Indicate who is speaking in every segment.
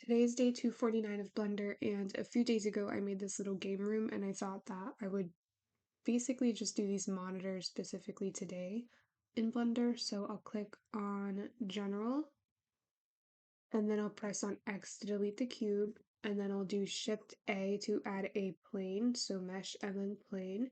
Speaker 1: Today's day 249 of Blender, and a few days ago I made this little game room, and I thought that I would basically just do these monitors specifically today in Blender. So I'll click on General, and then I'll press on X to delete the cube, and then I'll do Shift A to add a plane, so Mesh and then Plane,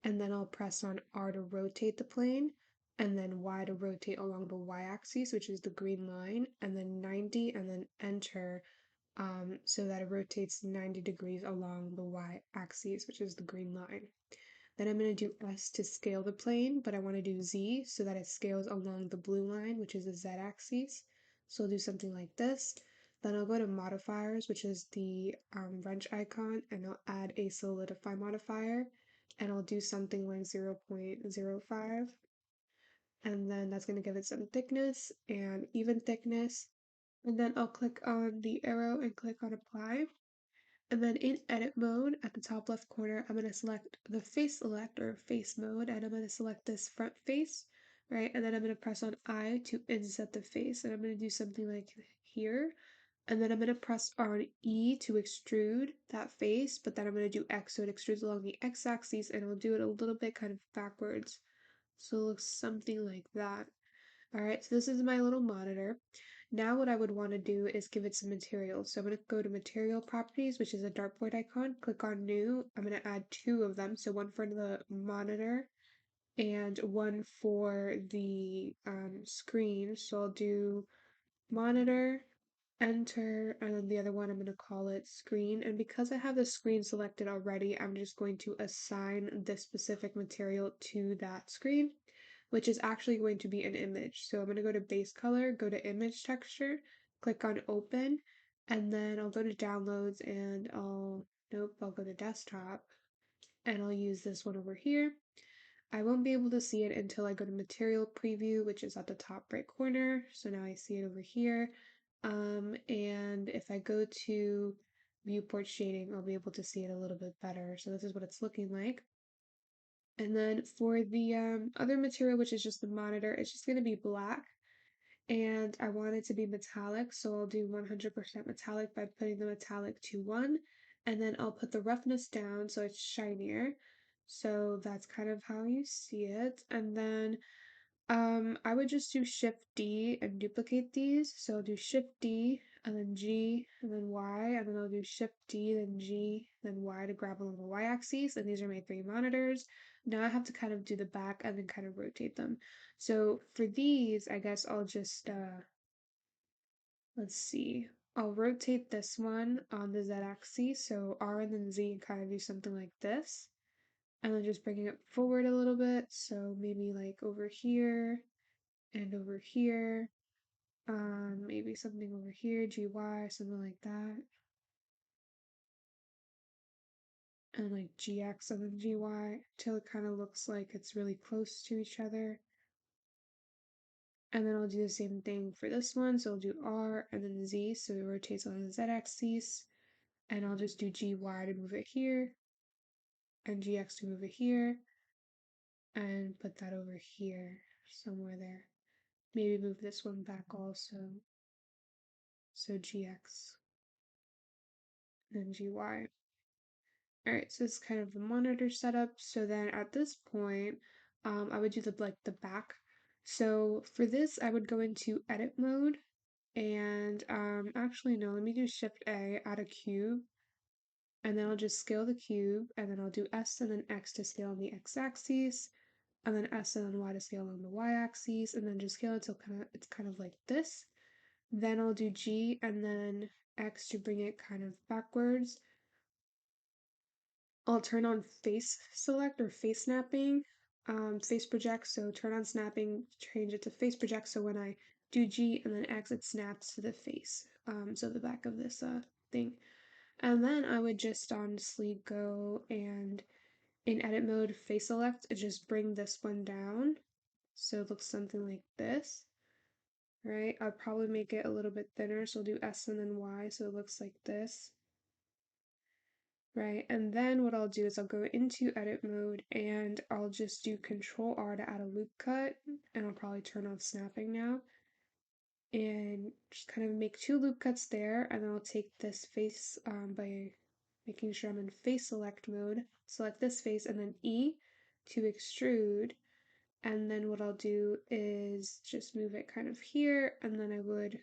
Speaker 1: and then I'll press on R to rotate the plane, and then Y to rotate along the Y-axis, which is the green line, and then 90, and then Enter so that it rotates 90 degrees along the y-axis, which is the green line. Then I'm going to do S to scale the plane, but I want to do Z so that it scales along the blue line, which is the Z-axis. So I'll do something like this. Then I'll go to modifiers, which is the wrench icon, and I'll add a solidify modifier, and I'll do something like 0.05, and then that's going to give it some thickness and even thickness. And then I'll click on the arrow and click on apply. And then in edit mode at the top left corner, I'm going to select the face select or face mode, and I'm going to select this front face, right? And then I'm going to press on I to inset the face, and I'm going to do something like here. And then I'm going to press on E to extrude that face, but then I'm going to do X so it extrudes along the X axis, and I'll do it a little bit kind of backwards. So it looks something like that. Alright, so this is my little monitor. Now what I would want to do is give it some materials. So I'm going to go to material properties, which is a dartboard icon, click on new. I'm going to add two of them, so one for the monitor and one for the screen. So I'll do monitor, enter, and then the other one I'm going to call it screen. And because I have the screen selected already, I'm just going to assign this specific material to that screen, which is actually going to be an image. So I'm going to go to base color, go to image texture, click on open, and then I'll go to downloads and I'll go to desktop, and I'll use this one over here. I won't be able to see it until I go to material preview, which is at the top right corner. So now I see it over here. And if I go to viewport shading, I'll be able to see it a little bit better. So this is what it's looking like. And then for the other material, which is just the monitor, it's just going to be black. And I want it to be metallic, so I'll do 100% metallic by putting the metallic to 1. And then I'll put the roughness down so it's shinier. So that's kind of how you see it. And then I would just do Shift D and duplicate these. So I'll do Shift D and then G and then Y, and then I'll do Shift D, then G, then Y to grab along the Y axis. And these are my three monitors. Now I have to kind of do the back and then kind of rotate them. So for these, I guess I'll just, let's see. I'll rotate this one on the Z axis. So R and then Z and kind of do something like this. And then just bringing it forward a little bit. So maybe like over here and over here, maybe something over here, GY, something like that, and like GX and then GY, till it kind of looks like it's really close to each other. And then I'll do the same thing for this one, so I'll do R and then Z, so it rotates on the Z axis, and I'll just do GY to move it here, and GX to move it here, and put that over here, somewhere there. Maybe move this one back also, so GX, then GY. Alright, so it's kind of the monitor setup. So then at this point, I would do the back. So for this, I would go into edit mode, and actually no, let me do Shift A, add a cube, and then I'll just scale the cube, and then I'll do S and then X to scale on the X axis, and then S and then Y to scale on the Y axis, and then just scale until it's kind of like this. Then I'll do G and then X to bring it kind of backwards. I'll turn on face select or face snapping, face project. So turn on snapping, change it to face project. So when I do G and then X, it snaps to the face. So the back of this thing. And then I would just honestly go and in edit mode, face select, just bring this one down. So it looks something like this, right? I'll probably make it a little bit thinner. So I'll do S and then Y. So it looks like this. Right, and then what I'll do is I'll go into edit mode and I'll just do Control R to add a loop cut, and I'll probably turn on snapping now. and just kind of make two loop cuts there, and then I'll take this face by making sure I'm in face select mode, select this face, and then E to extrude, and then what I'll do is just move it kind of here, and then I would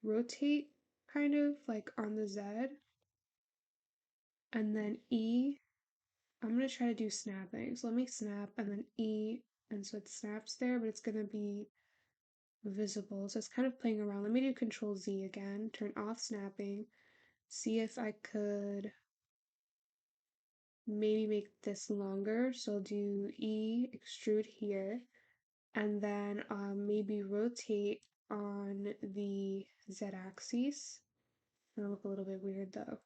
Speaker 1: rotate kind of like on the Z, and then E. I'm going to try to do snapping, so let me snap, and then E, and so it snaps there, but it's going to be visible, so it's kind of playing around. Let me do Control Z again, turn off snapping, see if I could maybe make this longer. So I'll do E, extrude here, and then maybe rotate on the Z axis. It'll look a little bit weird though.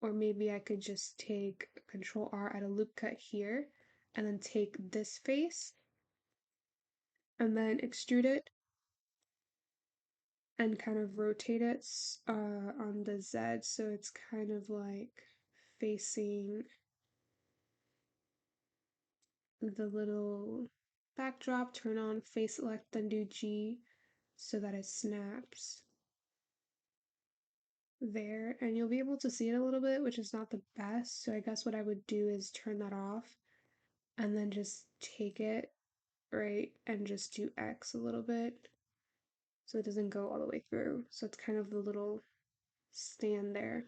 Speaker 1: Or maybe I could just take Control R, add a loop cut here, and then take this face, and then extrude it, and kind of rotate it on the Z, so it's kind of like facing the little backdrop, turn on face select, then do G so that it snaps there, and you'll be able to see it a little bit, which is not the best. So I guess what I would do is turn that off and then just take it, right, and just do X a little bit so it doesn't go all the way through. So it's kind of the little stand there.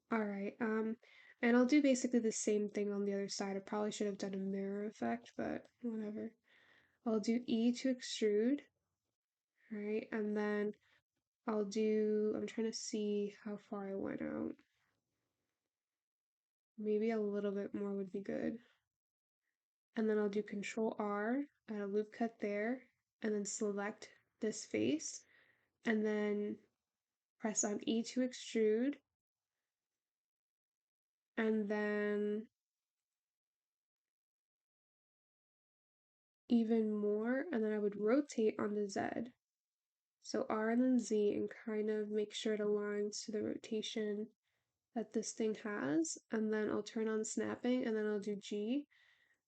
Speaker 1: All right, and I'll do basically the same thing on the other side. I probably should have done a mirror effect, but whatever. I'll do E to extrude, right, and then I'm trying to see how far I went out. Maybe a little bit more would be good. And then I'll do Control R, add a loop cut there, and then select this face, and then press on E to extrude, and then even more, and then I would rotate on the Z. So R and then Z, and kind of make sure it aligns to the rotation that this thing has, and then I'll turn on snapping, and then I'll do G,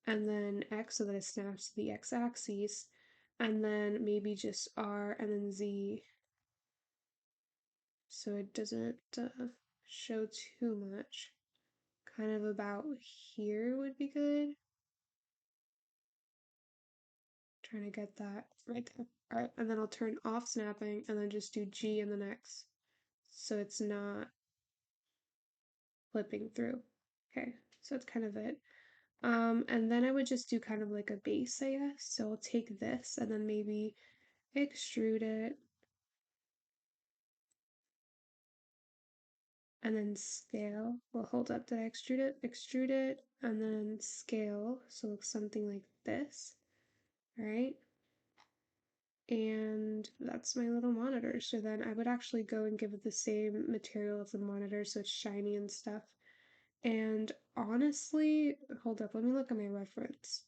Speaker 1: and then X so that it snaps to the X axis, and then maybe just R and then Z so it doesn't show too much. Kind of about here would be good. Trying to get that right there. Alright, and then I'll turn off snapping and then just do G and then X so it's not flipping through. Okay, so that's kind of it. And then I would just do kind of like a base, I guess. So I'll take this and then maybe extrude it and then scale. Well, hold up, did I extrude it? Extrude it and then scale. So it looks something like this, right? And that's my little monitor. So then I would actually go and give it the same material as the monitor so it's shiny and stuff. And honestly, hold up, let me look at my reference.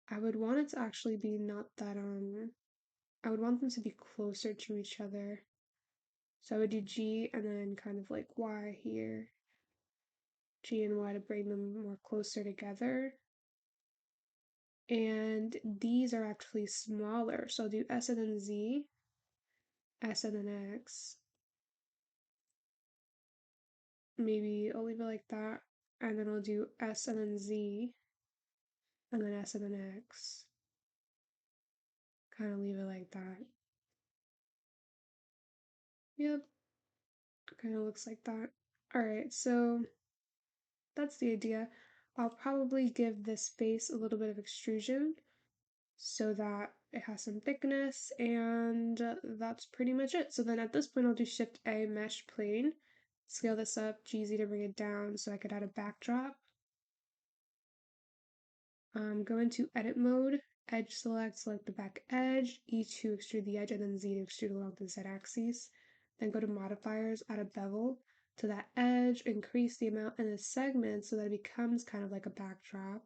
Speaker 1: I would want it to actually be not that, I would want them to be closer to each other. So I would do G and then kind of like Y here. G and Y to bring them more closer together. And these are actually smaller. So I'll do S and then Z, S and then X. Maybe I'll leave it like that. And then I'll do S and then Z, and then S and then X. Kind of leave it like that. Yep, kind of looks like that. Alright, so that's the idea. I'll probably give this face a little bit of extrusion so that it has some thickness, and that's pretty much it. So then at this point I'll do Shift A, Mesh Plane, scale this up, GZ to bring it down so I could add a backdrop. Go into edit mode, edge select, select the back edge, E to extrude the edge, and then Z to extrude along the Z axis. Then go to modifiers, add a bevel to that edge, increase the amount in the segment so that it becomes kind of like a backdrop.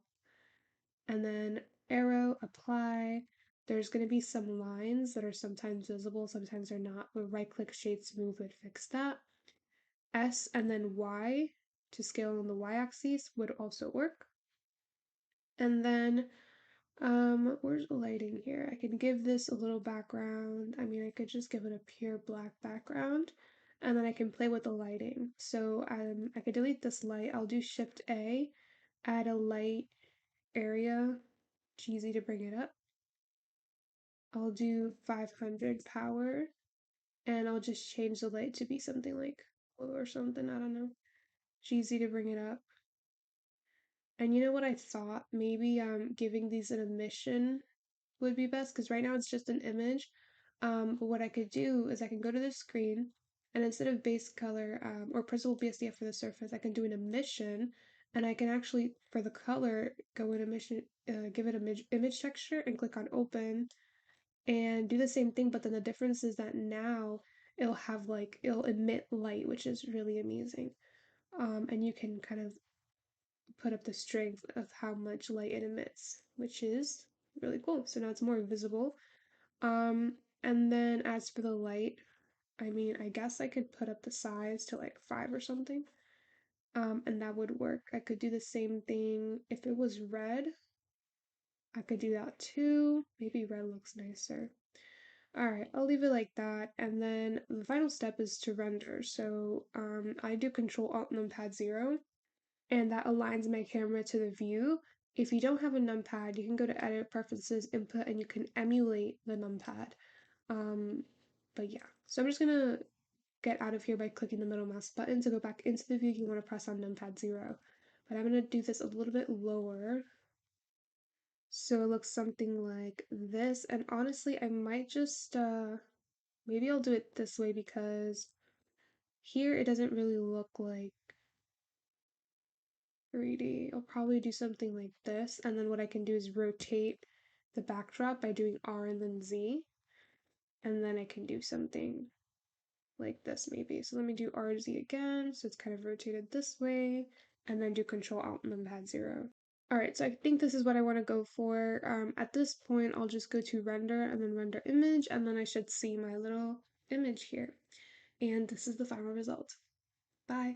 Speaker 1: And then arrow, apply. There's going to be some lines that are sometimes visible, sometimes they're not. But right click shade smooth would fix that. S and then Y to scale on the Y axis would also work. And then Where's the lighting here? I can give this a little background. I mean, I could just give it a pure black background, and then I can play with the lighting. So I could delete this light. I'll do Shift A, add a light area, cheesy to bring it up. I'll do 500 power, and I'll just change the light to be something like blue or something. I don't know. Cheesy to bring it up. And you know what I thought? Maybe giving these an emission would be best because right now it's just an image. But what I could do is I can go to the screen and instead of base color or principal BSDF for the surface, I can do an emission and I can actually, for the color, go in emission, give it an image texture and click on open and do the same thing. But then the difference is that now it'll have like, it'll emit light, which is really amazing. And you can kind of put up the strength of how much light it emits, which is really cool. So now it's more visible. And then as for the light, I mean, I guess I could put up the size to like 5 or something. And that would work. I could do the same thing if it was red. I could do that too. Maybe red looks nicer. Alright, I'll leave it like that. And then the final step is to render. So I do Control Alt Numpad 0, and that aligns my camera to the view. If you don't have a numpad, you can go to Edit, Preferences, Input, and you can emulate the numpad. But yeah, so I'm just gonna get out of here by clicking the middle mouse button. To go back into the view, you want to press on numpad 0. But I'm gonna do this a little bit lower so it looks something like this. And honestly, I might just maybe I'll do it this way because here it doesn't really look like 3D. I'll probably do something like this, and then what I can do is rotate the backdrop by doing R and then Z, and then I can do something like this maybe. So let me do RZ again, so it's kind of rotated this way, and then do Control Alt Numpad 0. Alright, so I think this is what I want to go for. At this point, I'll just go to render and then render image, and then I should see my little image here. And this is the final result. Bye!